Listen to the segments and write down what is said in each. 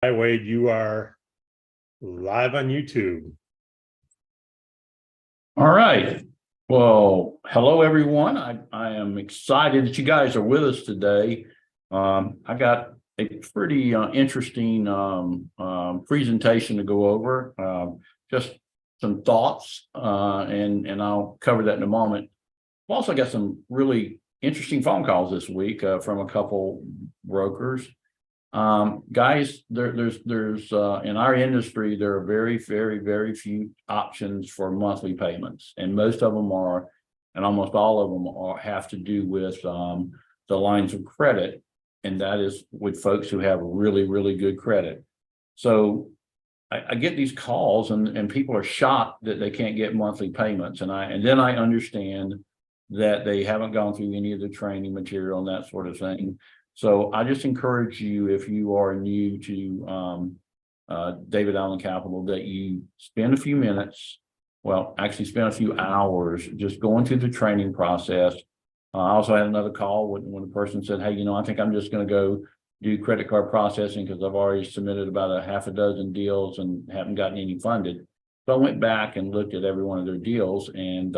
Hi, Wade, you are live on YouTube. All right. Well, hello, everyone. I am excited that you guys are with us today. I got a pretty interesting presentation to go over. Just some thoughts, and I'll cover that in a moment. I've also got some really interesting phone calls this week from a couple brokers. Guys, there's in our industry, there are very few options for monthly payments, and most of them are, and almost all of them have to do with the lines of credit, and that is with folks who have really good credit. So I get these calls, and people are shocked that they can't get monthly payments, and then I understand that they haven't gone through any of the training material and that sort of thing. So I just encourage you, if you are new to David Allen Capital, that you spend a few minutes, well, actually spend a few hours just going through the training process. I also had another call when a person said, hey, I think I'm just going to go do credit card processing because I've already submitted about a half a dozen deals and haven't gotten any funded. So I went back and looked at every one of their deals, and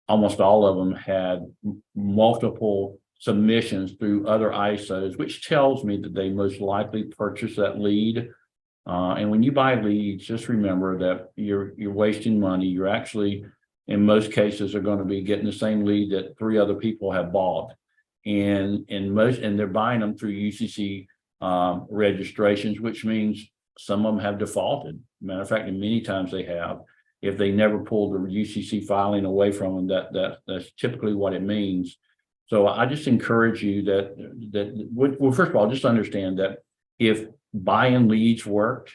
almost all of them had multiple submissions through other ISOs, which tells me that they most likely purchased that lead. And when you buy leads, just remember that you're wasting money. You're actually, in most cases, are going to be getting the same lead that 3 other people have bought, and they're buying them through UCC registrations, which means some of them have defaulted. Matter of fact, and many times they have. If they never pulled the UCC filing away from them, that's typically what it means. So I just encourage you well, first of all, just understand that if buying leads worked,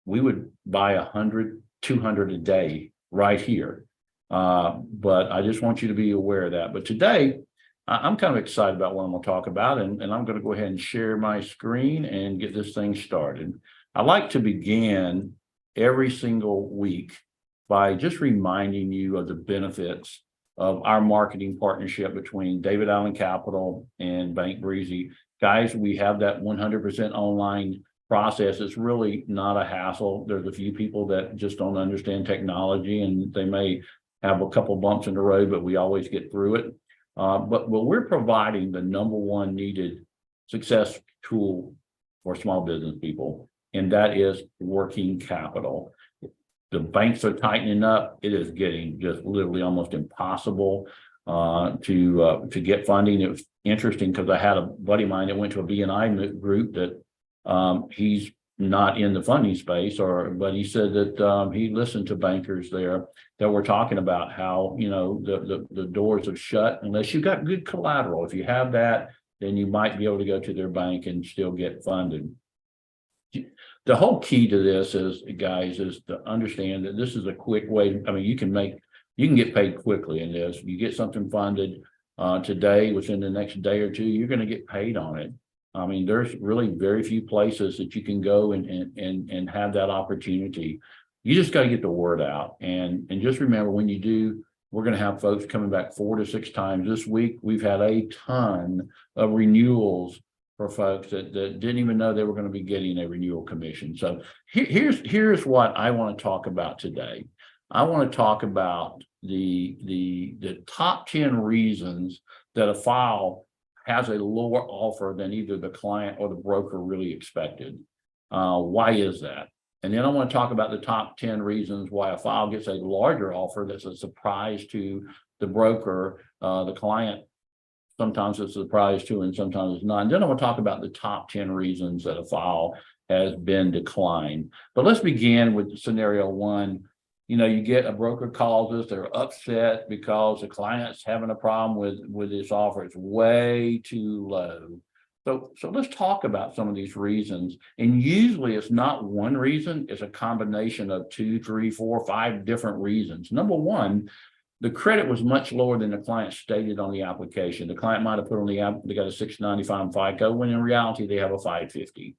we would buy 100, 200 a day right here. But I just want you to be aware of that. But today, I'm kind of excited about what I'm going to talk about, and I'm going to go ahead and share my screen and get this thing started. I like to begin every single week by just reminding you of the benefits of our marketing partnership between David Allen Capital and Bank Breezy. Guys, we have that 100% online process. It's really not a hassle. There's a few people that just don't understand technology, and they may have a couple bumps in the road, but we always get through it. But we're providing the #1 needed success tool for small business people, and that is working capital. The banks are tightening up. It is getting just literally almost impossible to get funding. It was interesting because I had a buddy of mine that went to a BNI group that he's not in the funding space, but he said that he listened to bankers there that were talking about how the doors have shut unless you've got good collateral. If you have that, then you might be able to go to their bank and still get funded. The whole key to this is, guys, is to understand that this is a quick way. I mean, you can get paid quickly in this. You get something funded today, within the next day or two, you're going to get paid on it. I mean, there's really very few places that you can go and have that opportunity. You just got to get the word out. And just remember, when you do, we're going to have folks coming back 4 to 6 times this week. We've had a ton of renewals for folks that didn't even know they were going to be getting a renewal commission. So here's what I want to talk about today. I want to talk about the top 10 reasons that a file has a lower offer than either the client or the broker really expected. Why is that? And then I want to talk about the top 10 reasons why a file gets a larger offer that's a surprise to the broker, the client. Sometimes it's a surprise too, and sometimes it's not. And then I want to talk about the top 10 reasons that a file has been declined. But let's begin with scenario 1. You get a broker calls us, they're upset because the client's having a problem with this offer. It's way too low. So let's talk about some of these reasons. And usually it's not one reason, it's a combination of 2, 3, 4, 5 different reasons. Number 1, the credit was much lower than the client stated on the application. The client might have put on the app, they got a 695 FICO, when in reality they have a 550.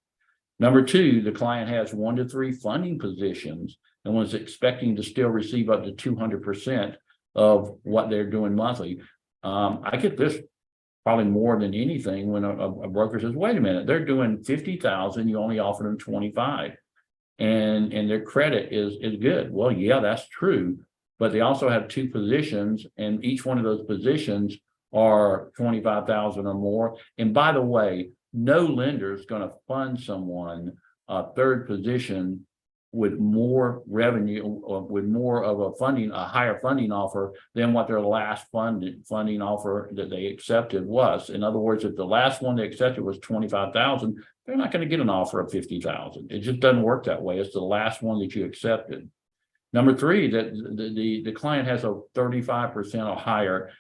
Number 2, the client has 1 to 3 funding positions and was expecting to still receive up to 200% of what they're doing monthly. I get this probably more than anything when a broker says, wait a minute, they're doing 50,000, you only offered them 25. And their credit is good. Well, yeah, that's true. But they also have two positions, and each one of those positions are 25,000 or more. And by the way, no lender is going to fund someone a third position with more revenue or with more of a higher funding offer than what their last funding offer that they accepted was. In other words, if the last one they accepted was 25,000, they're not going to get an offer of 50,000. It just doesn't work that way. It's the last one that you accepted. Number three, that the client has a 35% or higher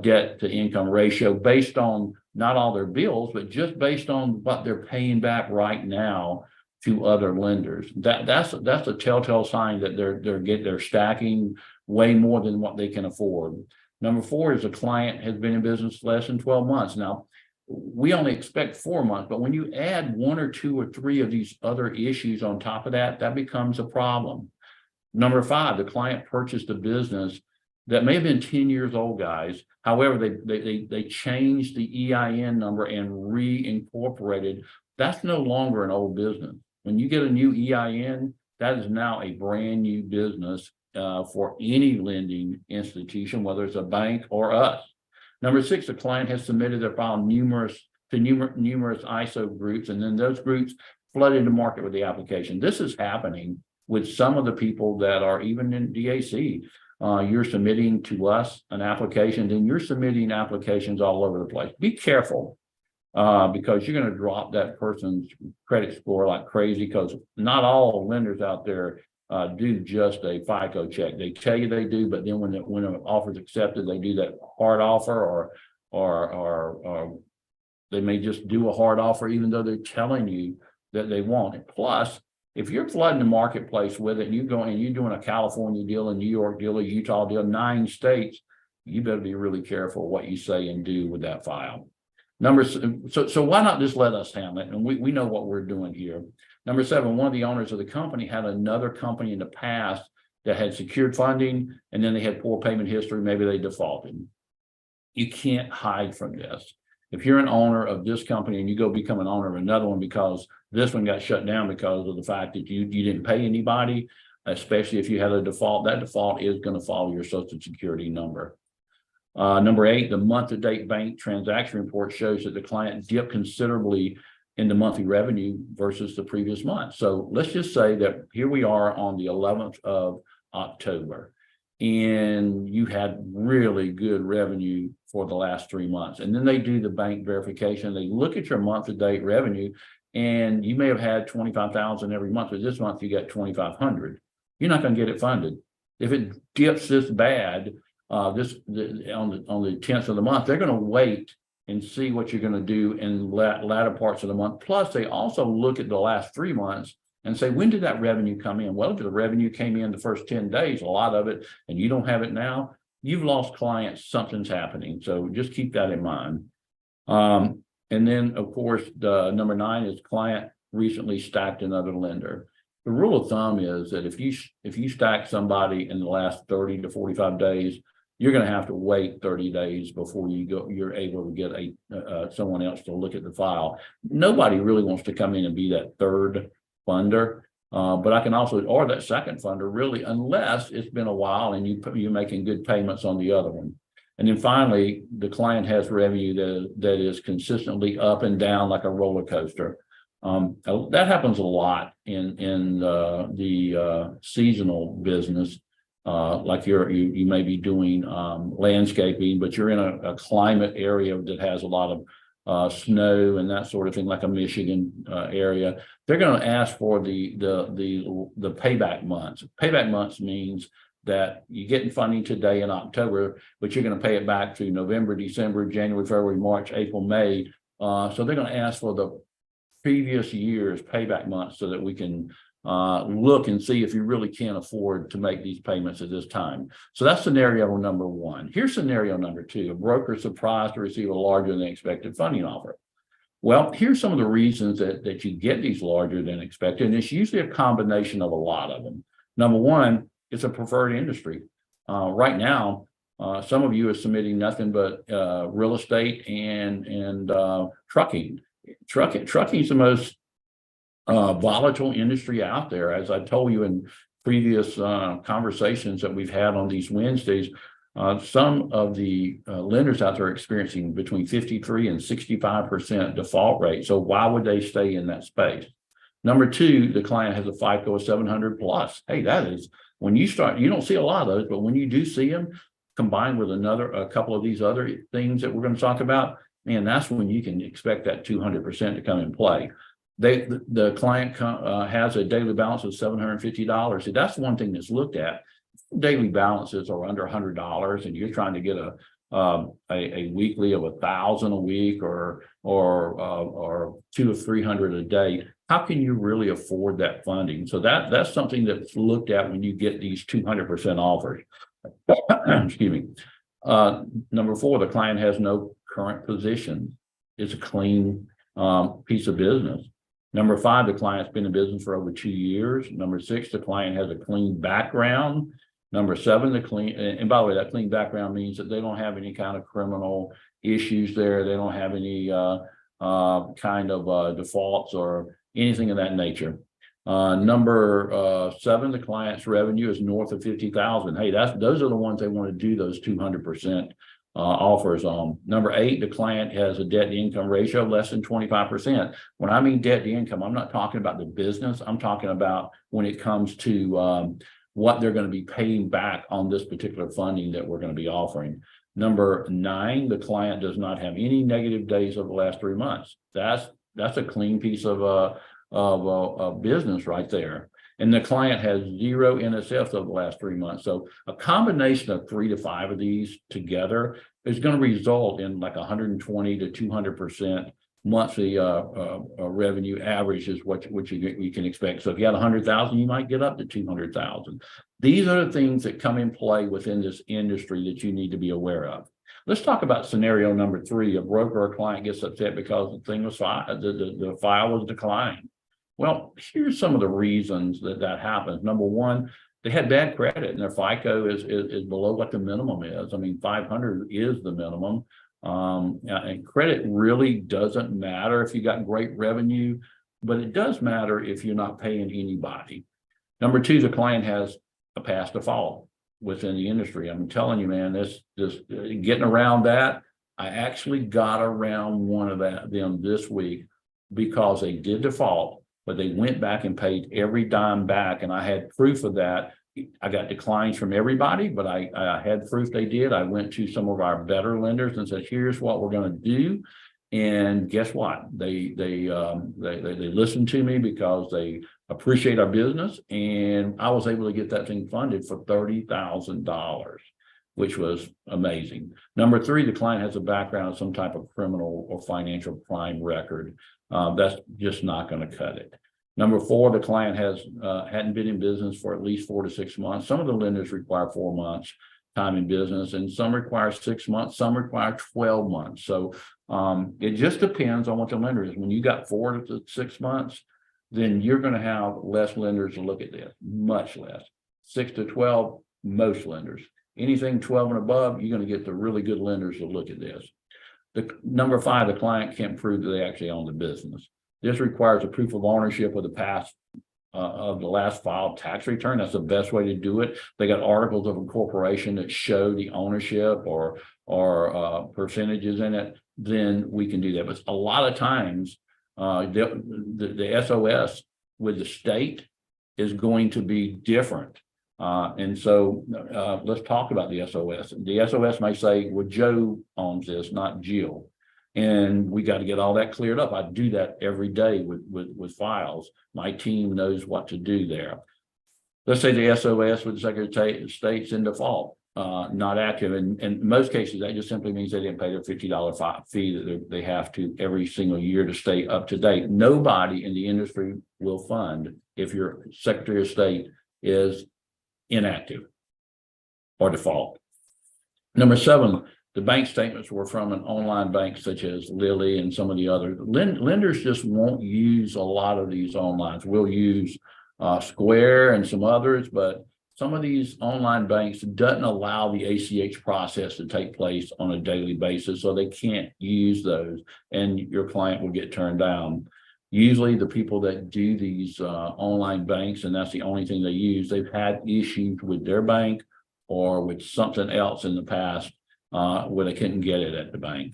debt to income ratio based on not all their bills, but just based on what they're paying back right now to other lenders. That's a telltale sign that they're stacking way more than what they can afford. Number four is the client has been in business less than 12 months. Now, we only expect 4 months, but when you add 1 or 2 or 3 of these other issues on top of that, that becomes a problem. Number five, the client purchased a business that may have been 10 years old, guys. However, they changed the EIN number and reincorporated. That's no longer an old business. When you get a new EIN, that is now a brand new business for any lending institution, whether it's a bank or us. Number six, the client has submitted their file numerous ISO groups, and then those groups flooded the market with the application. This is happening with some of the people that are even in DAC. You're submitting to us an application, then you're submitting applications all over the place. Be careful because you're going to drop that person's credit score like crazy, because not all lenders out there do just a FICO check. They tell you they do, but then when an offer is accepted, they do that hard offer, or they may just do a hard offer even though they're telling you that they want it. Plus, if you're flooding the marketplace with it and you're doing a California deal, a New York deal, a Utah deal, 9 states, you better be really careful what you say and do with that file. So why not just let us handle it? And we know what we're doing here. Number 7, one of the owners of the company had another company in the past that had secured funding, and then they had poor payment history. Maybe they defaulted. You can't hide from this. If you're an owner of this company and you go become an owner of another one because this one got shut down because of the fact that you didn't pay anybody, especially if you had a default, that default is going to follow your Social Security number. Number 8, the month-to-date bank transaction report shows that the client dipped considerably in the monthly revenue versus the previous month. So let's just say that here we are on the 11th of October, and you had really good revenue for the last 3 months. And then they do the bank verification. They look at your month-to-date revenue, and you may have had 25,000 every month, but this month you got 2,500. You're not going to get it funded. If it dips this bad, on the 10th of the month, they're going to wait and see what you're going to do in latter parts of the month. Plus, they also look at the last 3 months and say, when did that revenue come in? Well, if the revenue came in the first 10 days, a lot of it, and you don't have it now, you've lost clients, something's happening. So just keep that in mind. And then, of course, the number 9 is client recently stacked another lender. The rule of thumb is that if you stack somebody in the last 30 to 45 days, you're going to have to wait 30 days before you're able to get someone else to look at the file. Nobody really wants to come in and be that third funder, but I can also, or that second funder, really, unless it's been a while and you're making good payments on the other one. And then finally, the client has revenue that is consistently up and down like a roller coaster. That happens a lot in the seasonal business. Like you may be doing landscaping, but you're in a climate area that has a lot of snow and that sort of thing, like a Michigan area. They're going to ask for the payback months. Payback months means that you're getting funding today in October, but you're going to pay it back through November, December, January, February, March, April, May. So they're going to ask for the previous year's payback months so that we can look and see if you really can't afford to make these payments at this time. So that's scenario number 1. Here's scenario number 2. A broker is surprised to receive a larger than expected funding offer. Well, here's some of the reasons that you get these larger than expected, and it's usually a combination of a lot of them. Number 1, it's a preferred industry. Right now, Some of you are submitting nothing but real estate and trucking. Trucking is the most volatile industry out there. As I told you in previous conversations that we've had on these Wednesdays, some of the lenders out there are experiencing between 53 and 65% default rate. So why would they stay in that space? Number two, the client has a FICO of 700 plus. Hey, that is, when you start, you don't see a lot of those, but when you do see them, combined with a couple of these other things that we're going to talk about, man, that's when you can expect that 200% to come in play. The client has a daily balance of $750. So that's one thing that's looked at. Daily balances are under $100, and you're trying to get a weekly of 1,000 a week or 200 or 300 a day. How can you really afford that funding? So that's something that's looked at when you get these 200% offers. Excuse me. Number four, the client has no current position. It's a clean piece of business. Number five, the client's been in business for over 2 years. Number six, the client has a clean background. Number seven, and by the way, that clean background means that they don't have any kind of criminal issues there. They don't have any kind of defaults or anything of that nature. Number seven, the client's revenue is north of 50,000. Hey, those are the ones they want to do those 200% offers on. Number eight, the client has a debt to income ratio of less than 25%. When I mean debt to income, I'm not talking about the business. I'm talking about when it comes to what they're going to be paying back on this particular funding that we're going to be offering. Number nine, the client does not have any negative days of the last 3 months. That's a clean piece of business right there. And the client has 0 NSFs over the last 3 months. So a combination of 3 to 5 of these together is going to result in like 120 to 200% monthly revenue average is what you can expect. So if you had 100,000, you might get up to 200,000. These are the things that come in play within this industry that you need to be aware of. Let's talk about scenario number 3. A broker or client gets upset because the thing was the file was declined. Well, here's some of the reasons that happens. Number one, they had bad credit and their FICO is below what the minimum is. I mean, 500 is the minimum. And credit really doesn't matter if you got great revenue, but it does matter if you're not paying anybody. Number two, the client has a past default within the industry. I'm telling you, man, this getting around that. I actually got around one of them this week because they did default, but they went back and paid every dime back, and I had proof of that. I got declines from everybody, but I had proof they did. I went to some of our better lenders and said, here's what we're going to do. And guess what? They listened to me because they appreciate our business. And I was able to get that thing funded for $30,000, which was amazing. Number three, the client has a background of some type of criminal or financial crime record. That's just not going to cut it. Number four, the client hadn't been in business for at least 4 to 6 months. Some of the lenders require 4 months time in business, and some require 6 months, some require 12 months. So it just depends on what the lender is. When you got 4 to 6 months, then you're going to have less lenders to look at this, much less. 6 to 12, most lenders. Anything 12 and above, you're going to get the really good lenders to look at this. Number five, the client can't prove that they actually own the business. This requires a proof of ownership of the last filed tax return. That's the best way to do it. They got articles of incorporation that show the ownership or percentages in it. Then we can do that. But a lot of times, the SOS with the state is going to be different. And so let's talk about the SOS. The SOS may say, well, Joe owns this, not Jill. And we got to get all that cleared up. I do that every day with files. My team knows what to do there. Let's say the SOS with the Secretary of State's in default, not active. And in most cases, that just simply means they didn't pay their $50 fee that they have to every single year to stay up to date. Nobody in the industry will fund if your Secretary of State is inactive or default. Number seven, the bank statements were from an online bank such as Lilly and some of the other lenders just won't use a lot of these onlines. We'll use Square and some others, but some of these online banks doesn't allow the ACH process to take place on a daily basis, so they can't use those, and your client will get turned down. Usually the people that do these online banks, and that's the only thing they use, they've had issues with their bank or with something else in the past where they couldn't get it at the bank.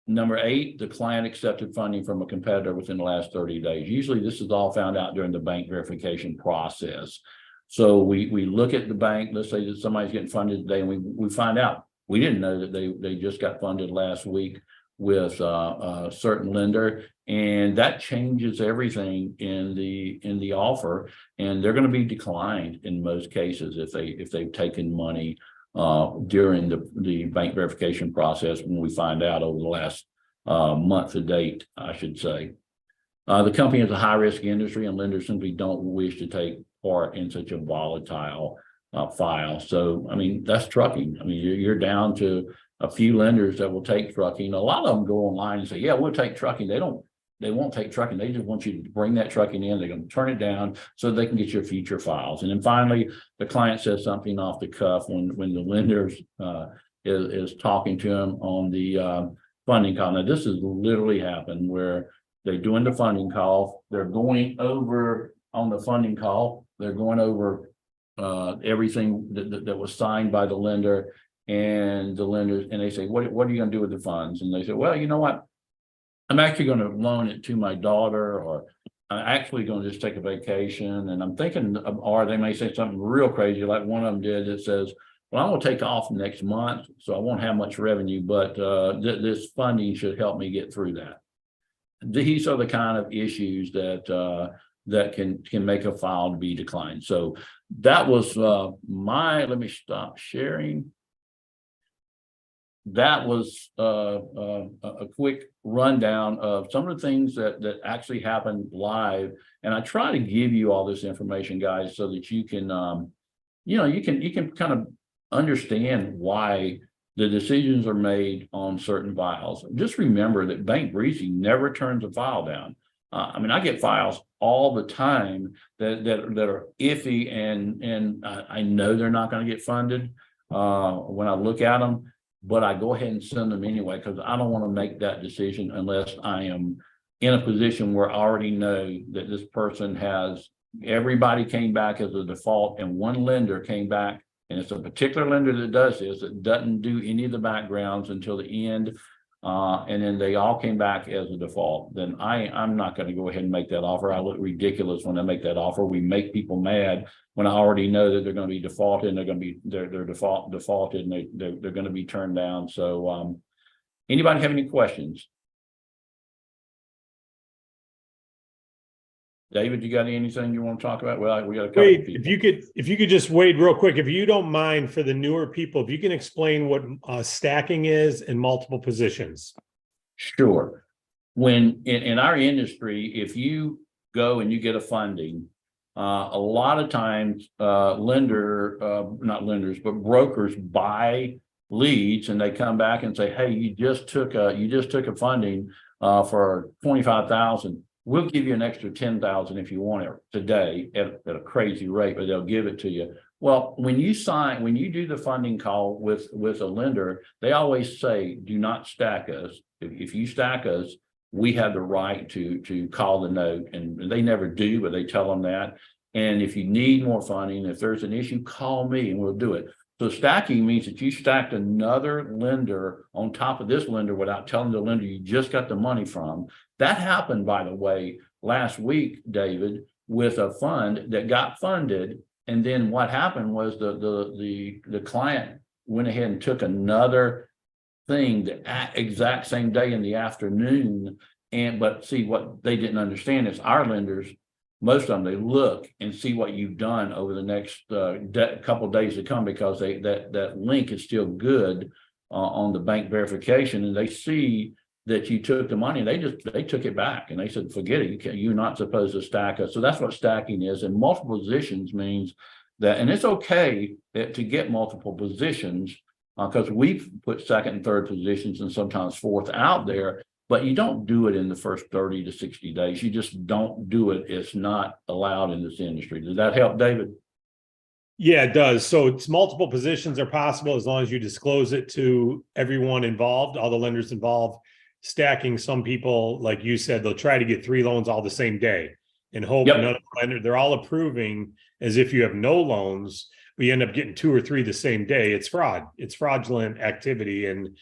Number 8, the client accepted funding from a competitor within the last 30 days. Usually this is all found out during the bank verification process. So we look at the bank, let's say that somebody's getting funded today, and we find out, we didn't know that they just got funded last week with a certain lender, and that changes everything in the offer, and they're going to be declined in most cases if they've taken money during the bank verification process when we find out over the last month to date, I should say. The company is a high-risk industry, and lenders simply don't wish to take part in such a volatile file. So, I mean, that's trucking. I mean, you're down to a few lenders that will take trucking. A lot of them go online and say, yeah, we'll take trucking. They won't take trucking. They just want you to bring that trucking in. They're going to turn it down so they can get your future files. And then finally, the client says something off the cuff when the lender is talking to them on the funding call. Now, this has literally happened where they're doing the funding call. They're going over on the funding call. They're going over everything that was signed by the lender and the lenders. And they say, what are you going to do with the funds? And they say, well, you know what? I'm actually going to loan it to my daughter, or I'm actually going to just take a vacation. And I'm thinking, or they may say something real crazy, like one of them did that says, well, I'm going to take off next month, so I won't have much revenue, but this funding should help me get through that. These are the kind of issues that can make a file to be declined. So that was let me stop sharing. That was a quick rundown of some of the things that actually happened live. And I try to give you all this information, guys, so that you can, you can kind of understand why the decisions are made on certain files. Just remember that Bank Breezy never turns a file down. I mean, I get files all the time that are iffy, and I know they're not going to get funded when I look at them. But I go ahead and send them anyway, because I don't want to make that decision unless I am in a position where I already know that this person everybody came back as a default, and one lender came back, and it's a particular lender that does this, that doesn't do any of the backgrounds until the end, and then they all came back as a default. Then I'm not going to go ahead and make that offer. I look ridiculous when I make that offer. We make people mad when I already know that they're going to be defaulted, and they're defaulted, and they're going to be turned down. So anybody have any questions? David, you got anything you want to talk about? Well, we got a couple Wade, of people. if you could just wait real quick, if you don't mind, for the newer people, if you can explain what stacking is and multiple positions. Sure. When in our industry, if you go and you get a funding, a lot of times not lenders, but brokers buy leads, and they come back and say, hey, you just took a funding for 25,000. We'll give you an extra 10,000 if you want it today at a crazy rate, but they'll give it to you. Well, when you do the funding call with a lender, they always say, do not stack us. If you stack us, we have the right to call the note, and they never do, but they tell them that. And if you need more funding, if there's an issue, call me and we'll do it. So stacking means that you stacked another lender on top of this lender without telling the lender you just got the money from. That happened, by the way, last week, David, with a fund that got funded. And then what happened was the client went ahead and took another thing the exact same day in the afternoon. But see, what they didn't understand is our lenders, most of them, they look and see what you've done over the next couple of days to come, because that link is still good on the bank verification, and they see that you took the money. They took it back, and they said, forget it. You're not supposed to stack us. So that's what stacking is. And multiple positions means that, and it's okay to get multiple positions, because we've put second and third positions and sometimes fourth out there. but you don't do it in the first 30 to 60 days. You just don't do it. It's not allowed in this industry. Does that help, David? Yeah, it does. So it's multiple positions are possible as long as you disclose it to everyone involved, all the lenders involved. Stacking, some people, like you said, they'll try to get 3 loans all the same day and hope Yep. none of the lender, they're all approving as if you have no loans, but you end up getting 2 or 3 the same day. It's fraud. It's fraudulent activity, and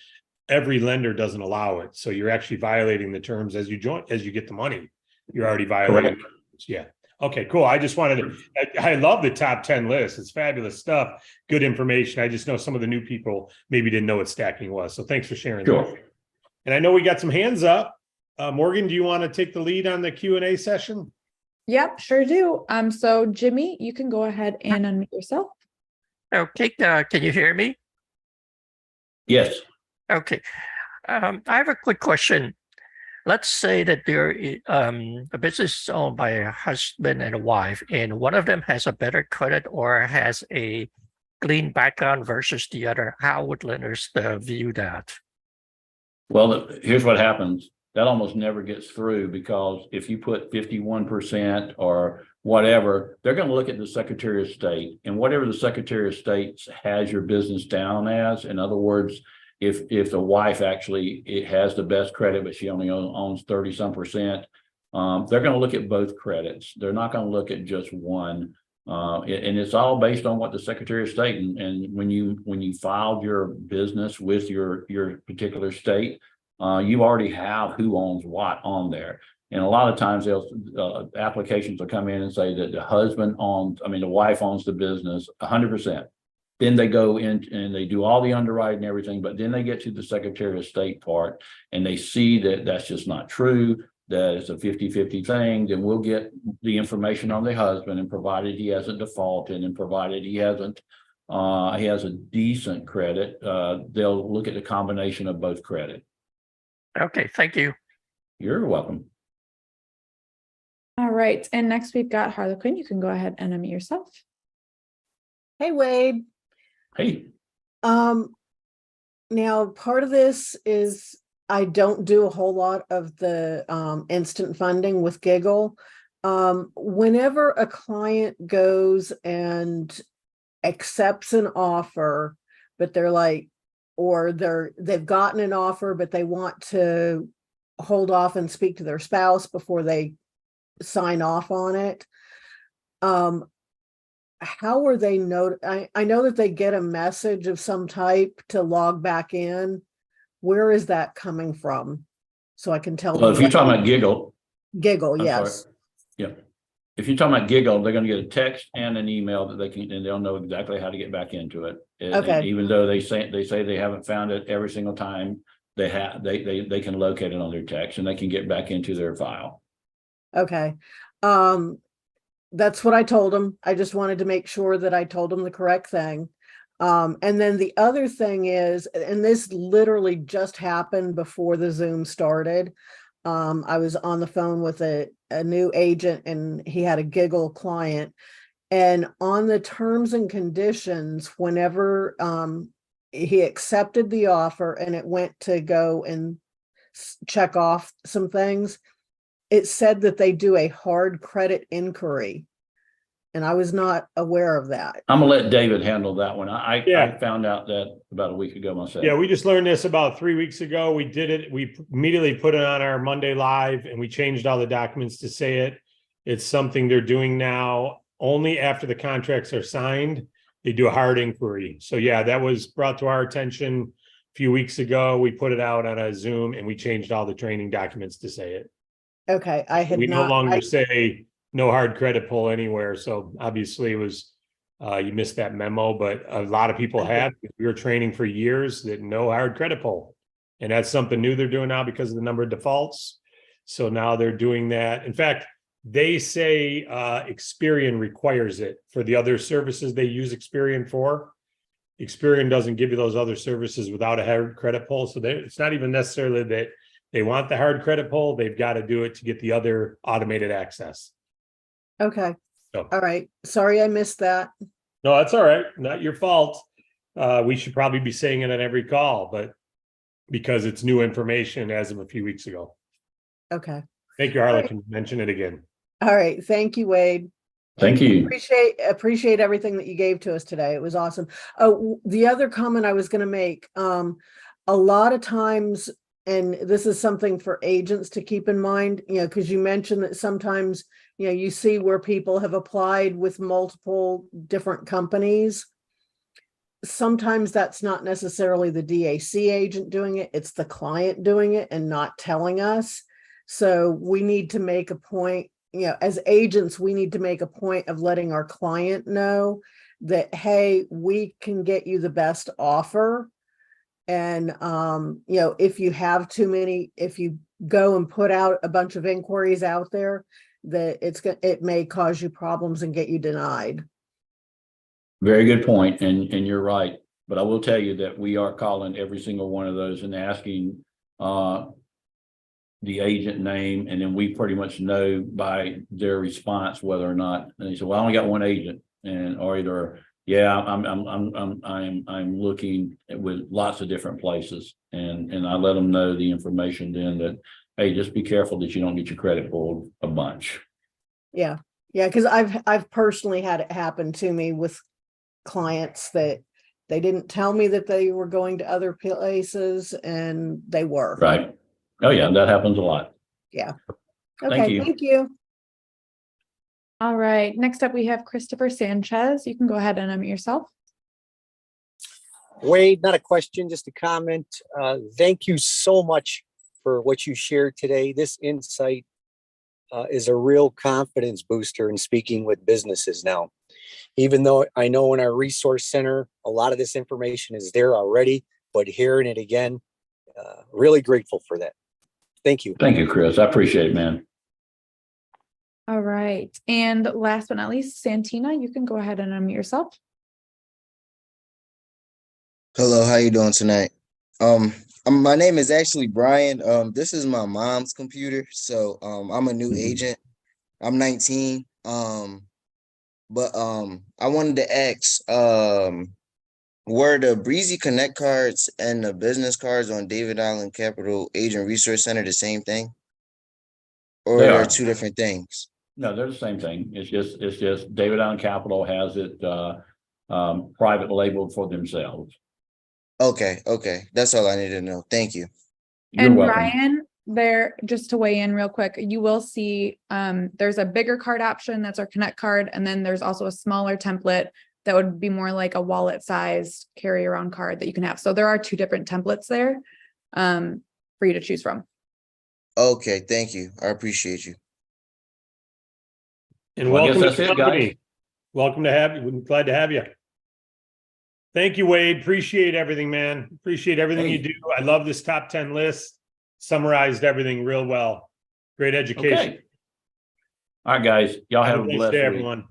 every lender doesn't allow it. So you're actually violating the terms as you get the money. You're already violating. Correct. Yeah. Okay, cool. I just wanted to, I love the top 10 list. It's fabulous stuff. Good information. I just know some of the new people maybe didn't know what stacking was. So thanks for sharing Sure. that. And I know we got some hands up. Morgan, do you want to take the lead on the Q&A session? Yep, sure do. So Jimmy, you can go ahead and unmute yourself. Okay, can you hear me? Yes. Okay. I have a quick question. Let's say that there is a business owned by a husband and a wife, and one of them has a better credit or has a clean background versus the other. How would lenders view that? Well, here's what happens. That almost never gets through, because if you put 51% or whatever, they're going to look at the Secretary of State, and whatever the Secretary of State has your business down as. In other words, if the wife actually it has the best credit, but she only owns 30-some%, they're going to look at both credits. They're not going to look at just one. And it's all based on what the Secretary of State, and when you filed your business with your particular state, you already have who owns what on there. And a lot of times applications will come in and say that the wife owns the business 100%. Then they go in and they do all the underwriting and everything, but then they get to the Secretary of State part and they see that that's just not true, that it's a 50-50 thing. Then we'll get the information on the husband, and provided he hasn't defaulted and provided he has a decent credit, they'll look at the combination of both credit. Okay, thank you. You're welcome. All right. And next we've got Harlequin. You can go ahead and unmute yourself. Hey, Wade. Hey. Now part of this is I don't do a whole lot of the instant funding with Giggle. Whenever a client goes and accepts an offer, but they're like, or they've gotten an offer, but they want to hold off and speak to their spouse before they sign off on it. How are they I know that they get a message of some type to log back in. Where is that coming from? So I can tell Well, them. if you're talking about Giggle, Giggle, I'm yes. sorry. Yeah. If you're talking about Giggle, they're going to get a text and an email that they can, and they'll know exactly how to get back into it. Okay. And even though they say they haven't found it every single time, they can locate it on their text and they can get back into their file. Okay. That's what I told them. I just wanted to make sure that I told them the correct thing. And then the other thing is, and this literally just happened before the Zoom started. I was on the phone with a new agent, and he had a Giggle client, and on the terms and conditions, whenever he accepted the offer and it went to go and check off some things, it said that they do a hard credit inquiry. And I was not aware of that. I'm gonna let David handle that one. I Yeah. found out that about a week ago myself. Yeah, we just learned this about 3 weeks ago. We did it. We immediately put it on our Monday live, and we changed all the documents to say it. It's something they're doing now. Only after the contracts are signed, they do a hard inquiry. So yeah, that was brought to our attention a few weeks ago. We put it out on a Zoom, and we changed all the training documents to say it. Okay, I had We no not. longer say no hard credit pull anywhere. So obviously it was, you missed that memo, but a lot of people Okay. have. We were training for years that no hard credit pull. And that's something new they're doing now because of the number of defaults. So now they're doing that. In fact, they say Experian requires it for the other services they use Experian for. Experian doesn't give you those other services without a hard credit pull. So it's not even necessarily that they want the hard credit pull. They've got to do it to get the other automated access. Okay. So, All right. Sorry, I missed that. no, that's all right. Not your fault. We should probably be saying it on every call, but because it's new information as of a few weeks ago. Okay. Thank you, Harlan. Can you mention it again? All right. Thank you, Wade. Thank you. Appreciate everything that you gave to us today. It was awesome. Oh, the other comment I was going to make, a lot of times, and this is something for agents to keep in mind, because you mentioned that sometimes, you see where people have applied with multiple different companies. Sometimes that's not necessarily the DAC agent doing it, it's the client doing it and not telling us. So we need to make a point, as agents, we need to make a point of letting our client know that, hey, we can get you the best offer. And, if you have too many, if you go and put out a bunch of inquiries out there, that it may cause you problems and get you denied. Very good point, and you're right. But I will tell you that we are calling every single one of those and asking the agent name, and then we pretty much know by their response whether or not. And they say, "Well, I only got one agent," or either, "Yeah, I'm looking with lots of different places," and I let them know the information then that, hey, just be careful that you don't get your credit pulled a bunch. Yeah, because I've personally had it happen to me with clients that they didn't tell me that they were going to other places, and they were. Right. Oh yeah, that happens a lot. Yeah. Thank Okay, you. thank you. All right, next up we have Christopher Sanchez. You can go ahead and unmute yourself. Wade, not a question, just a comment. Thank you so much for what you shared today. This insight is a real confidence booster in speaking with businesses now. Even though I know in our resource center, a lot of this information is there already, but hearing it again, really grateful for that. Thank you. Thank you, Chris. I appreciate it, man. All right, and last but not least, Santina, you can go ahead and unmute yourself. Hello, how you doing tonight? My name is actually Brian. This is my mom's computer, so I'm a new agent. I'm 19. But I wanted to ask, were the Breezy Connect cards and the business cards on David Allen Capital Agent Resource Center the same thing, or They they're are. two different things? No, they're the same thing. It's just David Allen Capital has it private labeled for themselves. Okay, that's all I need to know. Thank you. You're And welcome. Ryan, there, just to weigh in real quick, you will see there's a bigger card option, that's our Connect card, and then there's also a smaller template that would be more like a wallet sized carry around card that you can have. So there are two different templates there for you to choose from. Okay, thank you. I appreciate you. And Well, I guess welcome to that's the it, guys. company. Welcome to have you. We're glad to have you. Thank you, Wade. Appreciate everything, man. Appreciate everything you Hey. do. I love this top 10 list. Summarized everything real well. Great education. Okay. All right, guys. Y'all have a blessed blessed day, week. everyone.